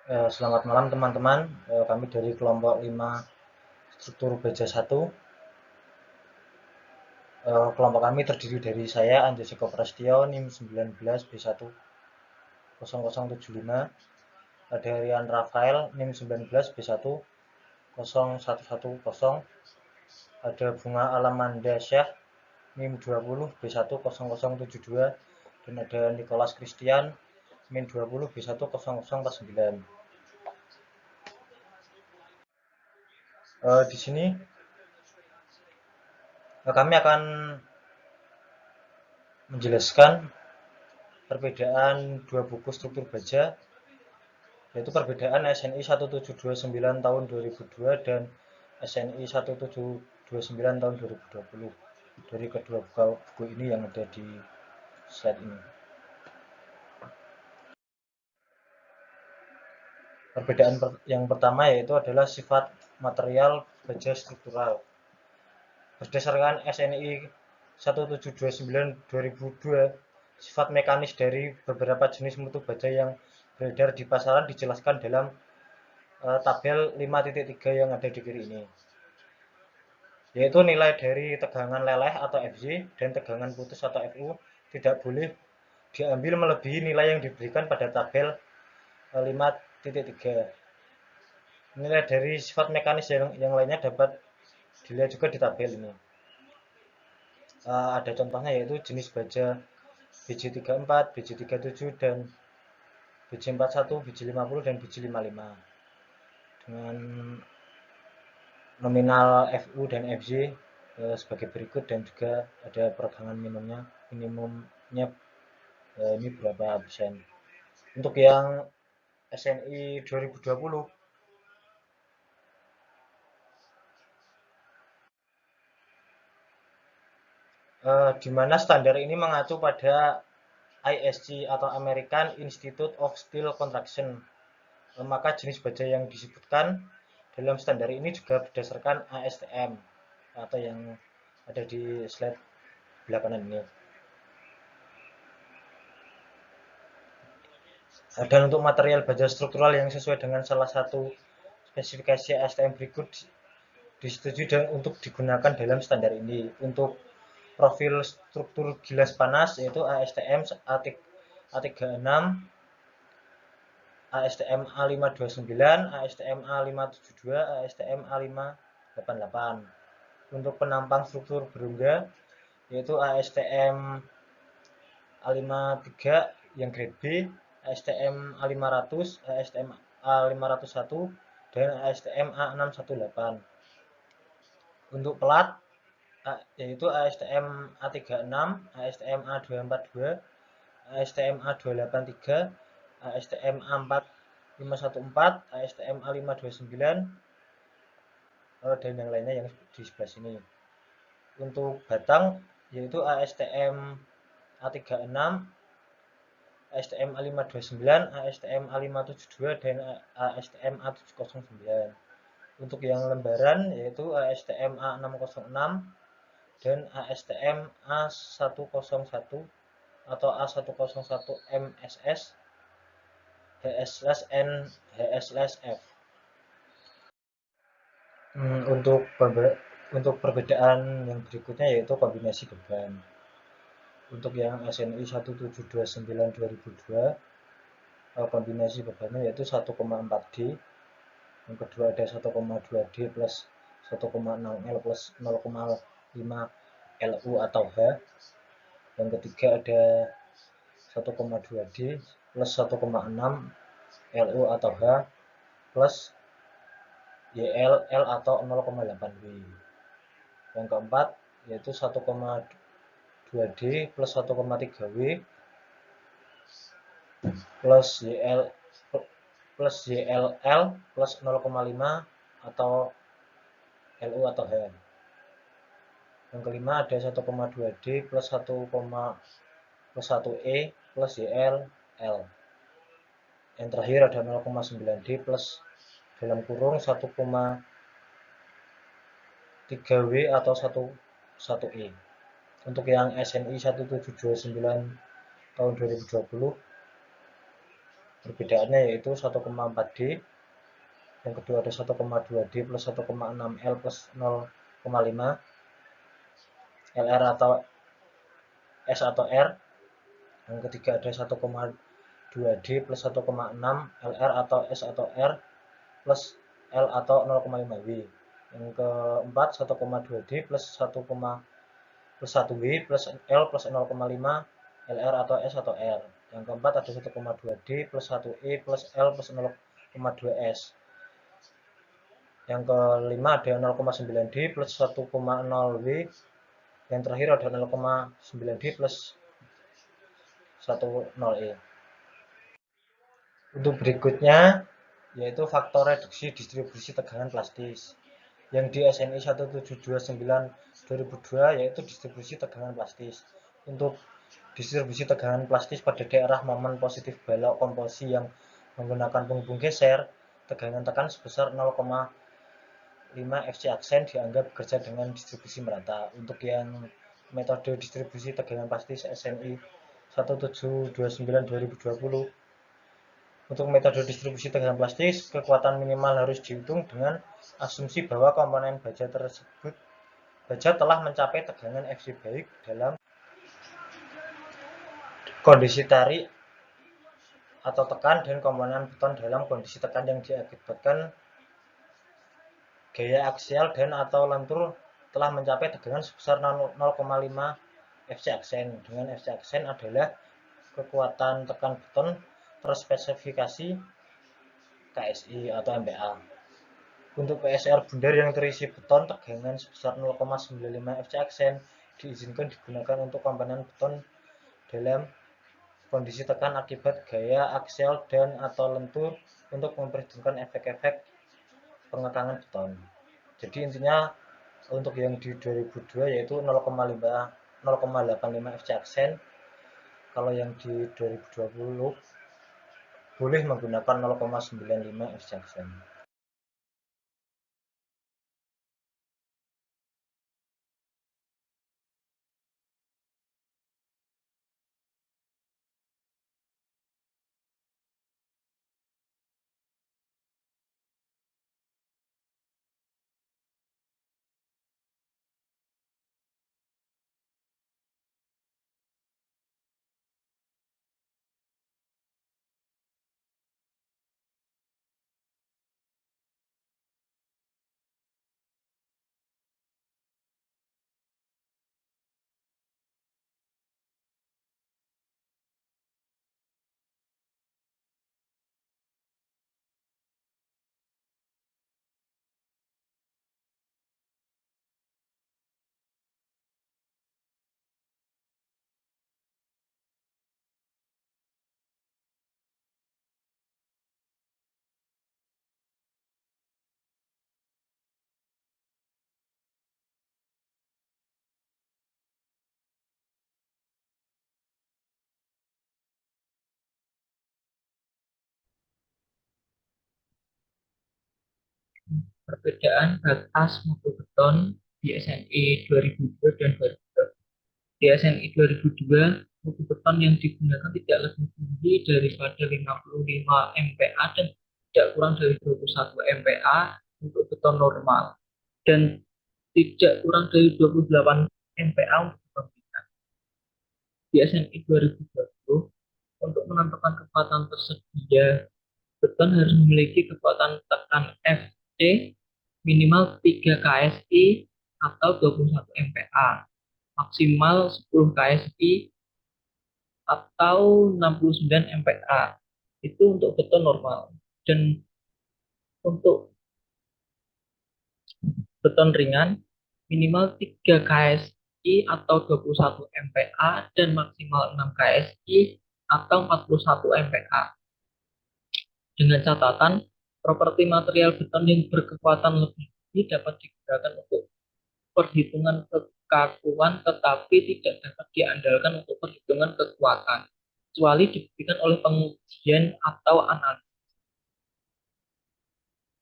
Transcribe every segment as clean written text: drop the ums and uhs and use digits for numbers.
Selamat malam teman-teman. Kami dari kelompok 5 struktur baja 1. Kelompok kami terdiri dari saya, Anjas Eko Prasetyo, NIM 19B10075. Ada Rian Rafael, NIM 19B10110. Ada Bunga Alamanda Syah, NIM 20B10072. Dan ada Nicholas Christian, NIM 20B10049. Di sini kami akan menjelaskan perbedaan dua buku struktur baja, yaitu perbedaan SNI 1729 tahun 2002 dan SNI 1729 tahun 2020 dari kedua buku ini yang ada di slide ini. Perbedaan yang pertama yaitu adalah sifat material baja struktural. Berdasarkan SNI 1729 2002, sifat mekanis dari beberapa jenis mutu baja yang beredar di pasaran dijelaskan dalam tabel 5.3 yang ada di kiri ini, yaitu nilai dari tegangan leleh atau Fj dan tegangan putus atau Fu tidak boleh diambil melebihi nilai yang diberikan pada tabel 5.3. Nilai dari sifat mekanis yang lainnya dapat dilihat juga di tabel ini. Ada contohnya yaitu jenis baja BJ34, BJ37, dan BJ41, BJ50, dan BJ55 dengan nominal Fu dan Fj sebagai berikut, dan juga ada peregangan minimumnya ini berapa persen. Untuk yang SNI 2020 di mana standar ini mengacu pada ISC atau American Institute of Steel Construction, maka jenis baja yang disebutkan dalam standar ini juga berdasarkan ASTM atau yang ada di slide belakangan ini. Dan untuk material baja struktural yang sesuai dengan salah satu spesifikasi ASTM berikut disetujui untuk digunakan dalam standar ini. Untuk profil struktur gilas panas yaitu ASTM A36, ASTM A529, ASTM A572, ASTM A588. Untuk penampang struktur berongga yaitu ASTM A53 yang grade B, ASTM A500, ASTM A501, dan ASTM A618. Untuk pelat yaitu ASTM A36, ASTM A242, ASTM A283, ASTM A4514, ASTM A529, dan yang lainnya yang di sebelah sini. Untuk batang yaitu ASTM A36, ASTM A529, ASTM A572, dan ASTM A709. Untuk yang lembaran yaitu ASTM A606 dan ASTM A101 atau A101 MSS, HS/N, HS/F. Untuk perbedaan yang berikutnya yaitu kombinasi beban. Untuk yang SNI 1729 2002, kombinasi bebannya yaitu 1,4D. Yang kedua ada 1,2D plus 1,6L plus 0,5 LU atau H. Yang ketiga ada 1,2D plus 1,6 LU atau H plus YL L atau 0,8W. Yang keempat yaitu 1,2D plus 1,3W plus YL plus YLL plus 0,5 atau LU atau H. Yang kelima ada 1,2D plus 1E plus YL L. Yang terakhir ada 0,9D plus dalam kurung 1,3W atau 1E. Untuk yang SNI 1729 tahun 2020, Perbedaannya yaitu 1,4D, yang kedua ada 1,2D plus 1,6L plus 0,5 LR atau S atau R. Yang ketiga ada 1,2D plus 1,6 LR atau S atau R plus L atau 0,5W. Yang keempat 1,2D plus 1W plus L plus 0,5 LR atau S atau R. Yang keempat ada 1,2D plus 1E plus L plus 0,2S. Yang kelima ada 0,9D plus 1,0W. Yang terakhir ada 0,9D plus 10E. Untuk berikutnya yaitu faktor reduksi distribusi tegangan plastis. Yang di SNI 1729/2002 yaitu distribusi tegangan plastis. Untuk distribusi tegangan plastis pada daerah momen positif balok komposi yang menggunakan penghubung geser, tegangan tekan sebesar 0,5 Fc aksen dianggap bekerja dengan distribusi merata. Untuk yang metode distribusi tegangan plastis SNI 1729/2020, untuk metode distribusi tegangan plastis, kekuatan minimal harus dihitung dengan asumsi bahwa komponen baja telah mencapai tegangan Fc baik dalam kondisi tarik atau tekan dan komponen beton dalam kondisi tekan yang diakibatkan gaya aksial dan atau lentur telah mencapai tegangan sebesar 0,5 Fc aksen. Dengan Fc aksen adalah kekuatan tekan beton terspesifikasi KSI atau MPa. Untuk PSR bundar yang terisi beton, tegangan sebesar 0,95 Fc aksen diizinkan digunakan untuk komponen beton dalam kondisi tekan akibat gaya aksial dan atau lentur untuk memperhitungkan efek-efek pengekangan beton. Jadi intinya untuk yang di 2002 yaitu 0,85 Fc aksen. Kalau yang di 2020 boleh menggunakan 0,95 Fc aksen. Perbedaan batas mutu beton di SNI 2002 dan 2002. Di SNI 2002, mutu beton yang digunakan tidak lebih tinggi daripada 55 MPa dan tidak kurang dari 21 MPa untuk beton normal dan tidak kurang dari 28 MPa untuk beton ringan. Di SNI 2020, untuk menentukan kekuatan tersedia, beton harus memiliki kekuatan tekan Fc minimal 3 KSI atau 21 MPa, maksimal 10 KSI atau 69 MPa. Itu untuk beton normal. Dan untuk beton ringan minimal 3 KSI atau 21 MPa dan maksimal 6 KSI atau 41 MPa. Dengan catatan, properti material beton yang berkekuatan lebih tinggi dapat digunakan untuk perhitungan kekakuan tetapi tidak dapat diandalkan untuk perhitungan kekuatan, kecuali dibuktikan oleh pengujian atau analisis.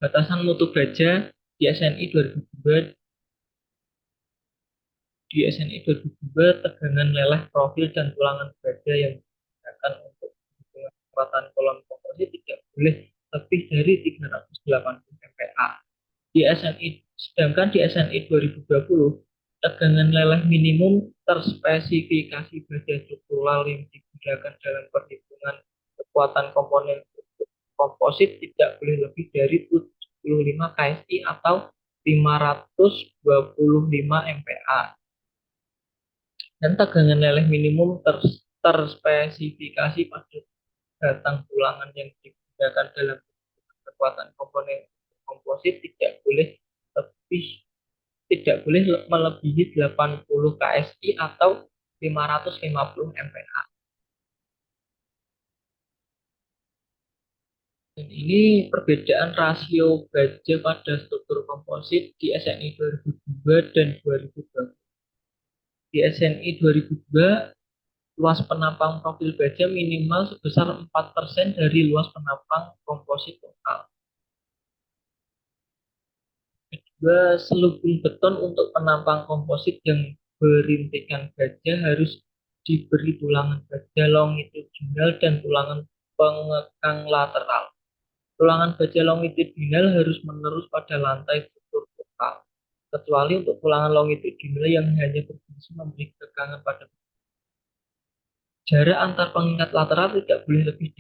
Batasan mutu baja di SNI 2002 tegangan leleh profil dan tulangan baja yang digunakan untuk perhitungan kekuatan kolom komposit tidak boleh lebih dari 380 MPa. Sedangkan di SNI 2020, tegangan leleh minimum terspesifikasi baja struktural yang digunakan dalam perhitungan kekuatan komponen komposit tidak boleh lebih dari 75 KSI atau 525 MPa. Dan tegangan leleh minimum terspesifikasi pada batang tulangan yang digunakan dalam kekuatan komponen komposit lebih tidak boleh melebihi 80 KSI atau 550 MPa. Dan ini perbedaan rasio baja pada struktur komposit di SNI 2002 dan 2020. Di SNI 2002, luas penampang profil baja minimal sebesar 4% dari luas penampang komposit total. Kedua, selubung beton untuk penampang komposit yang berintikan baja harus diberi tulangan baja longitudinal dan tulangan pengekang lateral. Tulangan baja longitudinal harus menerus pada lantai struktur total, kecuali untuk tulangan longitudinal yang hanya berfungsi memberi tegangan pada jarak antar pengingat lateral tidak boleh lebih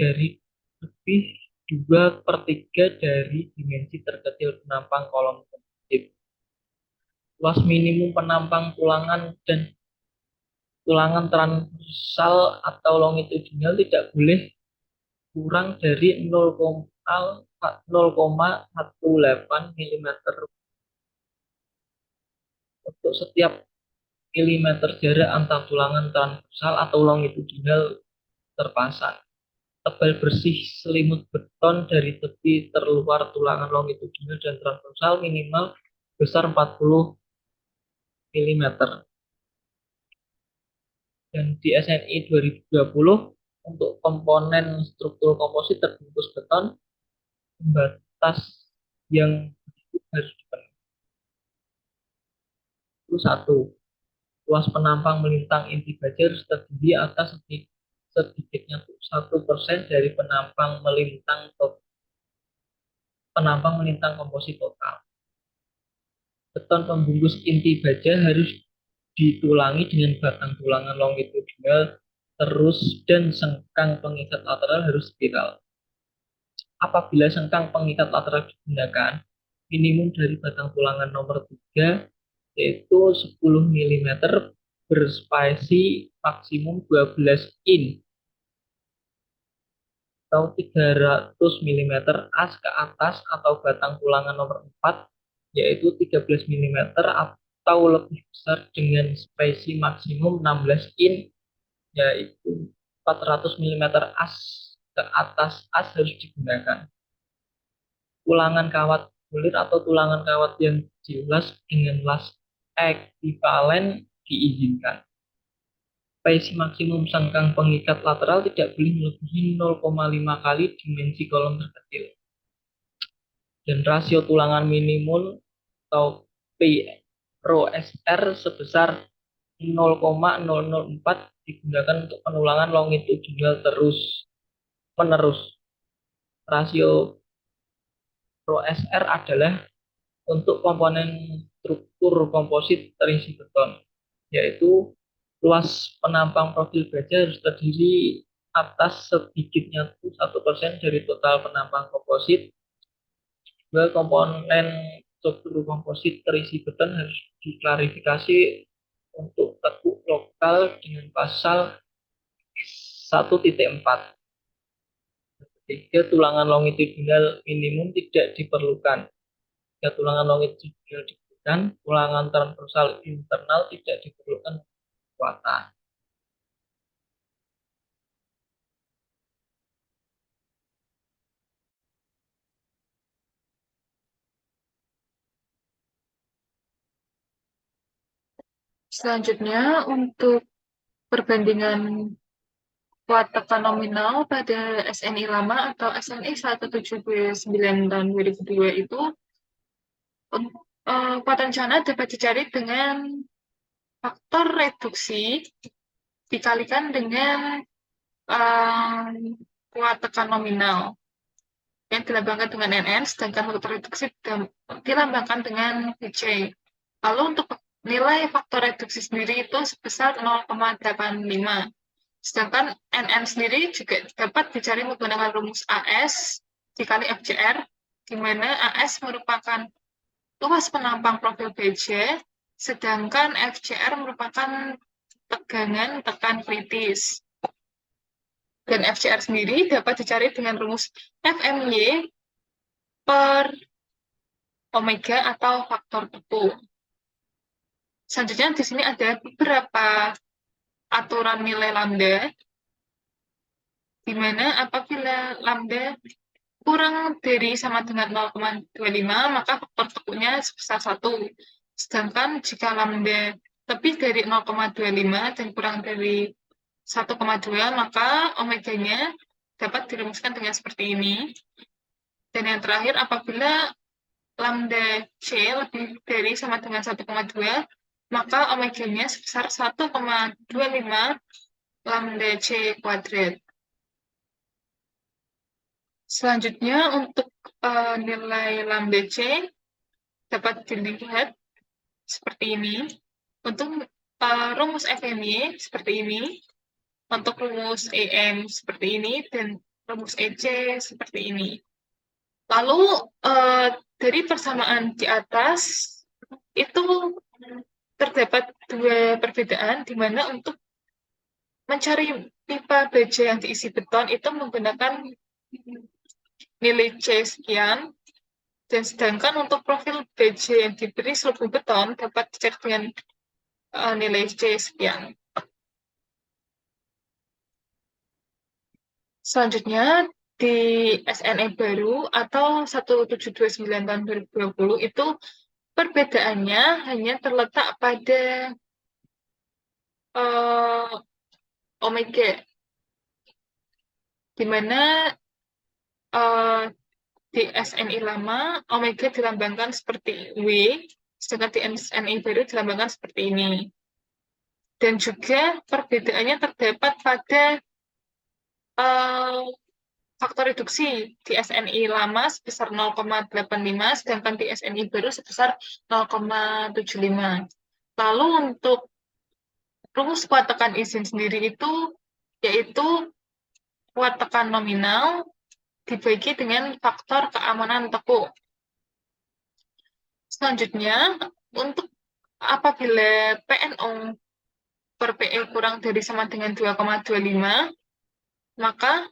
2/3 dari dimensi terkecil penampang kolom komposit. Luas minimum penampang tulangan dan tulangan transversal atau longitudinal tidak boleh kurang dari 0,18 mm untuk setiap milimeter jarak antar tulangan transversal atau longitudinal terpasang. Tebal bersih selimut beton dari tepi terluar tulangan longitudinal dan transversal minimal besar 40 mm. Dan di SNI 2020, untuk komponen struktur komposit terbungkus beton, pembatas yang harus dipenuhi. 1. Luas penampang melintang inti baja harus terdiri atas sedikitnya 1% dari penampang melintang komposit total. Beton pembungkus inti baja harus ditulangi dengan batang tulangan longitudinal terus dan sengkang pengikat lateral harus spiral. Apabila sengkang pengikat lateral digunakan, minimum dari batang tulangan nomor 3 yaitu 10 mm berspasi maksimum 12 in atau 300 mm as ke atas atau batang tulangan nomor 4 yaitu 13 mm atau lebih besar dengan spasi maksimum 16 in yaitu 400 mm as ke atas as harus digunakan. Tulangan kawat kulit atau tulangan kawat yang diulas dengan las ekivalen diizinkan. Spasi maksimum sengkang pengikat lateral tidak boleh melebihi 0,5 kali dimensi kolom terkecil. Dan rasio tulangan minimum atau P/SR sebesar 0,004 digunakan untuk penulangan longitudinal terus-menerus. Rasio P/SR adalah untuk komponen struktur komposit terisi beton, yaitu luas penampang profil baja harus terdiri atas sedikitnya 1% dari total penampang komposit. Dua, komponen struktur komposit terisi beton harus diklarifikasi untuk tekuk lokal dengan pasal 1.4. Ketiga, tulangan longitudinal minimum tidak diperlukan. Jika tulangan longitudinal diperlukan, tulangan transversal internal tidak diperlukan kekuatan. Selanjutnya, untuk perbandingan kuat tekan nominal pada SNI lama atau SNI 1729 dan 2002 itu, kuat rencana dapat dicari dengan faktor reduksi dikalikan dengan kuat tekan nominal yang dilambangkan dengan NN, sedangkan faktor reduksi dilambangkan dengan VC. Lalu untuk nilai faktor reduksi sendiri itu sebesar 0,85. Sedangkan NN sendiri juga dapat dicari menggunakan rumus AS dikali FCR, di mana AS merupakan luas penampang profil BJ, sedangkan FCR merupakan tegangan tekan kritis. Dan FCR sendiri dapat dicari dengan rumus FMY per omega atau faktor tepu. Selanjutnya di sini ada beberapa aturan nilai lambda, di mana apabila lambda kurang dari sama dengan 0,25, maka faktor tekunya sebesar 1. Sedangkan jika lambda lebih dari 0,25 dan kurang dari 1,2, maka omeganya dapat dirumuskan dengan seperti ini. Dan yang terakhir, apabila lambda C lebih dari sama dengan 1,2, maka omeganya sebesar 1,25 lambda C kuadrat. Selanjutnya, untuk nilai lambda C dapat dilihat seperti ini. Untuk rumus FMY seperti ini, untuk rumus EM seperti ini, dan rumus EC seperti ini. Lalu, dari persamaan di atas, itu terdapat dua perbedaan, di mana untuk mencari pipa baja yang diisi beton itu menggunakan nilai C sekian, dan sedangkan untuk profil baja yang diberi selubung beton dapat dicari dengan nilai C sekian. Selanjutnya, di SNE baru atau 1729 tahun 2020 itu perbedaannya hanya terletak pada omega, di mana di SNI lama omega dilambangkan seperti W, sedangkan di SNI baru dilambangkan seperti ini. Dan juga perbedaannya terdapat pada faktor reduksi. Di SNI lama sebesar 0,85, sedangkan di SNI baru sebesar 0,75. Lalu untuk rumus kuat tekan izin sendiri itu yaitu kuat tekan nominal dibagi dengan faktor keamanan teku. Selanjutnya, untuk apabila PNO per PE kurang dari sama dengan 2,25, maka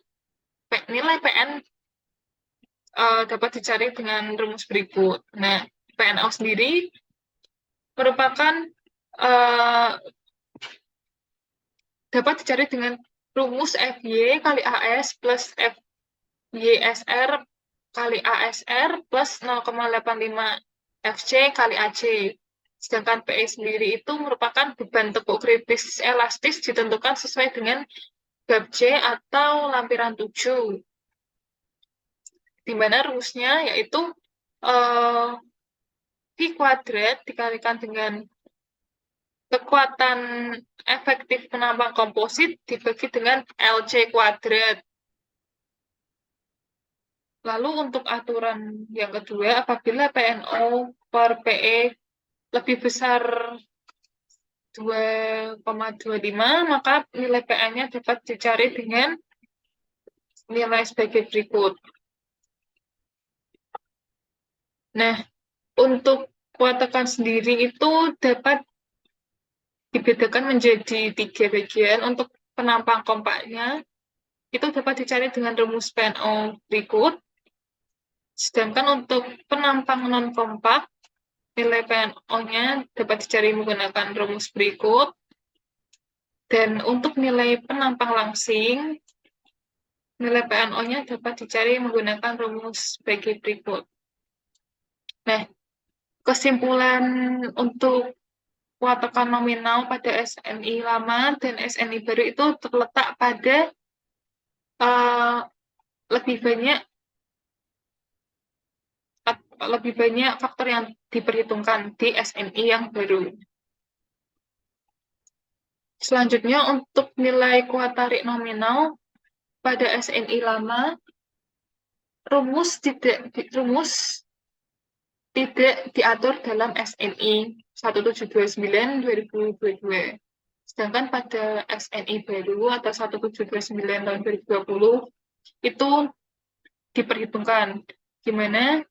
nilai PN dapat dicari dengan rumus berikut. Nah, PNO sendiri merupakan dapat dicari dengan rumus FY kali AS plus FYSR kali ASR plus 0,85 FC kali AC. Sedangkan PE sendiri itu merupakan beban tekuk kritis elastis ditentukan sesuai dengan bab C atau lampiran 7. Di mana rumusnya yaitu V kuadrat dikalikan dengan kekuatan efektif penampang komposit dibagi dengan LC kuadrat. Lalu untuk aturan yang kedua, apabila PNO per PE lebih besar 2,25, maka nilai PN-nya dapat dicari dengan nilai sebagai berikut. Nah, untuk kuat tekan sendiri itu dapat dibedakan menjadi 3 bagian. Untuk penampang kompaknya, itu dapat dicari dengan rumus PNO berikut. Sedangkan untuk penampang non-kompak, nilai PNO-nya dapat dicari menggunakan rumus berikut. Dan untuk nilai penampang langsing, nilai PNO-nya dapat dicari menggunakan rumus sebagai berikut. Nah, kesimpulan untuk kuat tekan nominal pada SNI lama dan SNI baru itu terletak pada lebih banyak faktor yang diperhitungkan di SNI yang baru. Selanjutnya untuk nilai kuat tarik nominal pada SNI lama, rumus tidak diatur dalam SNI 1729/2022. Sedangkan pada SNI baru atau 1729 tahun 2020 itu diperhitungkan. Gimana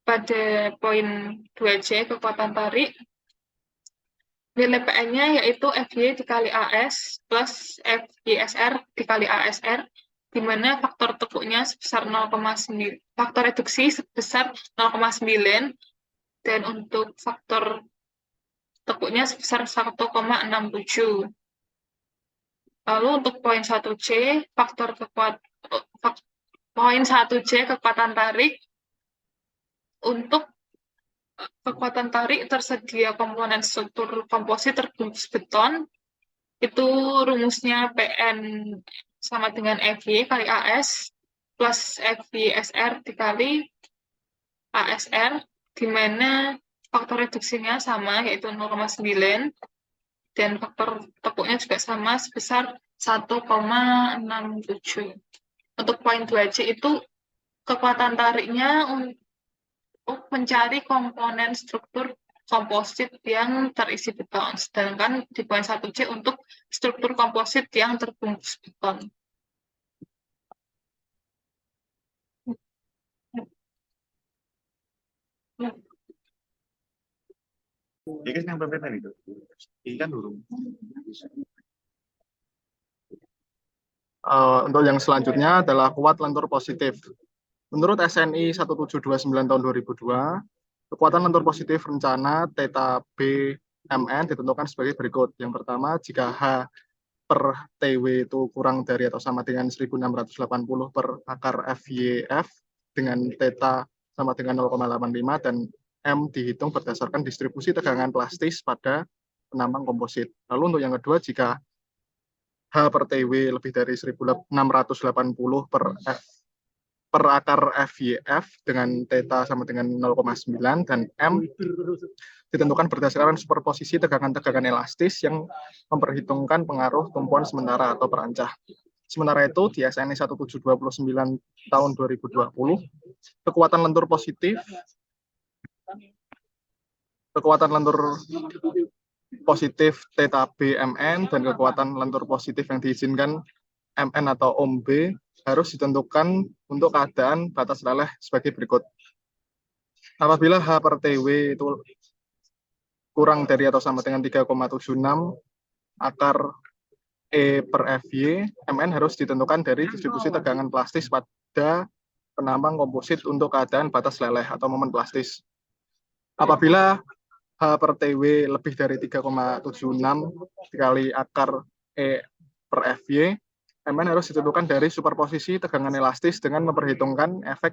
pada poin 2C kekuatan tarik, nilai PN-nya yaitu FY dikali AS plus FYSR dikali ASR, di mana faktor tekuknya sebesar 0,9, faktor reduksi sebesar 0,9, dan untuk faktor tekuknya sebesar 1,67. Lalu untuk poin 1C, poin 1C kekuatan tarik, untuk kekuatan tarik tersedia komponen struktur komposit terbungkus beton, itu rumusnya PN sama dengan FY kali AS plus FYSR dikali ASR, di mana faktor reduksinya sama, yaitu 0,9, dan faktor tekuknya juga sama sebesar 1,67. Untuk poin 2C itu kekuatan tariknya untuk mencari komponen struktur komposit yang terisi beton. Sedangkan di poin 1C untuk struktur komposit yang terbungkus beton. Ini kan yang berbeda itu. Ini kan dulu. Untuk yang selanjutnya adalah kuat lentur positif. Menurut SNI 1729 tahun 2002, kekuatan lentur positif rencana θ B MN ditentukan sebagai berikut. Yang pertama, jika H per TW itu kurang dari atau sama dengan 1680 per akar FYF dengan θ sama dengan 0,85 dan M dihitung berdasarkan distribusi tegangan plastis pada penambang komposit. Lalu untuk yang kedua, jika H per TW lebih dari 1680 per akar FYF dengan θ sama dengan 0,9 dan M ditentukan berdasarkan superposisi tegangan-tegangan elastis yang memperhitungkan pengaruh tumpuan sementara atau perancah. Sementara itu di SNI 1729 tahun 2020, kekuatan lentur positif θ B MN dan kekuatan lentur positif yang diizinkan MN atau Ohm B harus ditentukan untuk keadaan batas leleh sebagai berikut. Apabila H per TW itu kurang dari atau sama dengan 3,76 akar E per FY, MN harus ditentukan dari distribusi tegangan plastis pada penambang komposit untuk keadaan batas leleh atau momen plastis. Apabila H per TW lebih dari 3,76 dikali akar E per FY, MN harus ditentukan dari superposisi tegangan elastis dengan memperhitungkan efek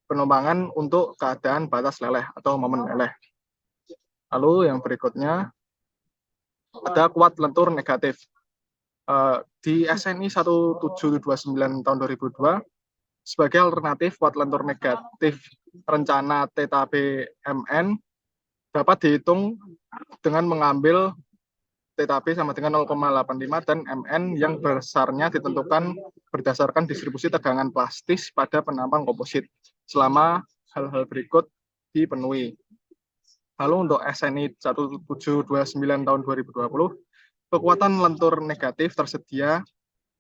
penumpangan untuk keadaan batas leleh atau momen leleh. Lalu yang berikutnya ada kuat lentur negatif. Di SNI 1729 tahun 2002, sebagai alternatif kuat lentur negatif rencana θ B MN dapat dihitung dengan mengambil θ B sama dengan 0,85 dan MN yang besarnya ditentukan berdasarkan distribusi tegangan plastis pada penambang komposit selama hal-hal berikut dipenuhi. Lalu untuk SNI 1729 tahun 2020, kekuatan lentur negatif tersedia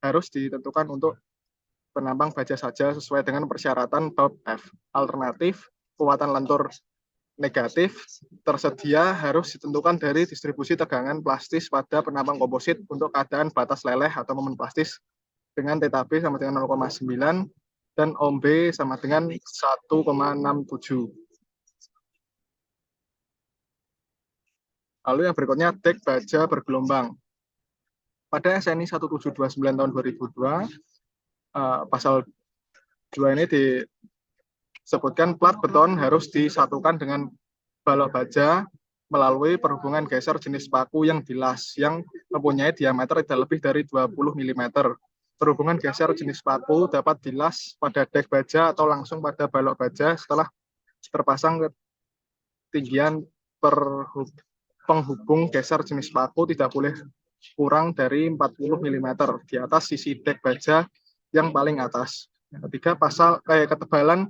harus ditentukan untuk penambang baja saja sesuai dengan persyaratan bab F. Alternatif, kekuatan lentur negatif tersedia harus ditentukan dari distribusi tegangan plastis pada penambang komposit untuk keadaan batas leleh atau momen plastis dengan θ B sama dengan 0,9 dan Ohm B sama dengan 1,67. Lalu yang berikutnya dek baja bergelombang. Pada SNI 1729 tahun 2002, pasal 2 ini disebutkan plat beton harus disatukan dengan balok baja melalui perhubungan geser jenis paku yang dilas yang mempunyai diameter tidak lebih dari 20 mm. Perhubungan geser jenis paku dapat dilas pada dek baja atau langsung pada balok baja setelah terpasang ketinggian penghubung geser jenis paku tidak boleh kurang dari 40 mm di atas sisi dek baja yang paling atas. Yang ketiga, ketebalan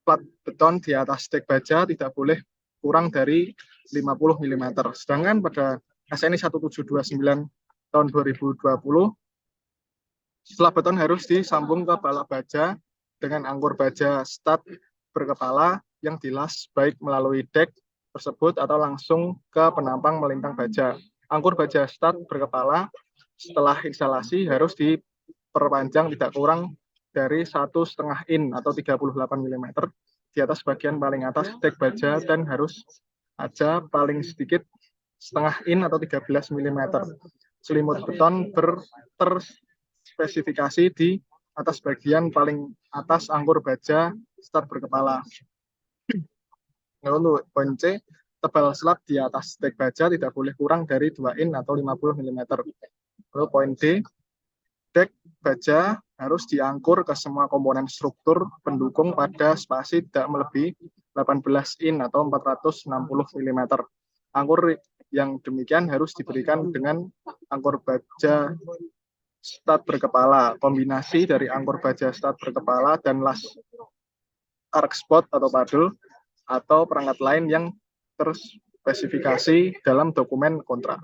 plat beton di atas stek baja tidak boleh kurang dari 50 mm. Sedangkan pada SNI 1729 tahun 2020, setelah beton harus disambung ke balak baja dengan angkur baja stat berkepala yang dilas baik melalui dek tersebut atau langsung ke penampang melintang baja. Angkur baja stat berkepala setelah instalasi harus diperpanjang tidak kurang dari 1,5 in atau 38 mm di atas bagian paling atas dek baja dan harus ada paling sedikit setengah in atau 13 mm. Selimut beton terspesifikasi di atas bagian paling atas angkur baja stat berkepala. Lalu poin C, tebal slab di atas dek baja tidak boleh kurang dari 2 in atau 50 mm. Lalu poin D, dek baja harus diangkur ke semua komponen struktur pendukung pada spasi tidak melebihi 18 in atau 460 mm. Angkur yang demikian harus diberikan dengan angkur baja stat berkepala, kombinasi dari angkur baja stat berkepala dan las arc spot atau padel atau perangkat lain yang terspesifikasi dalam dokumen kontrak.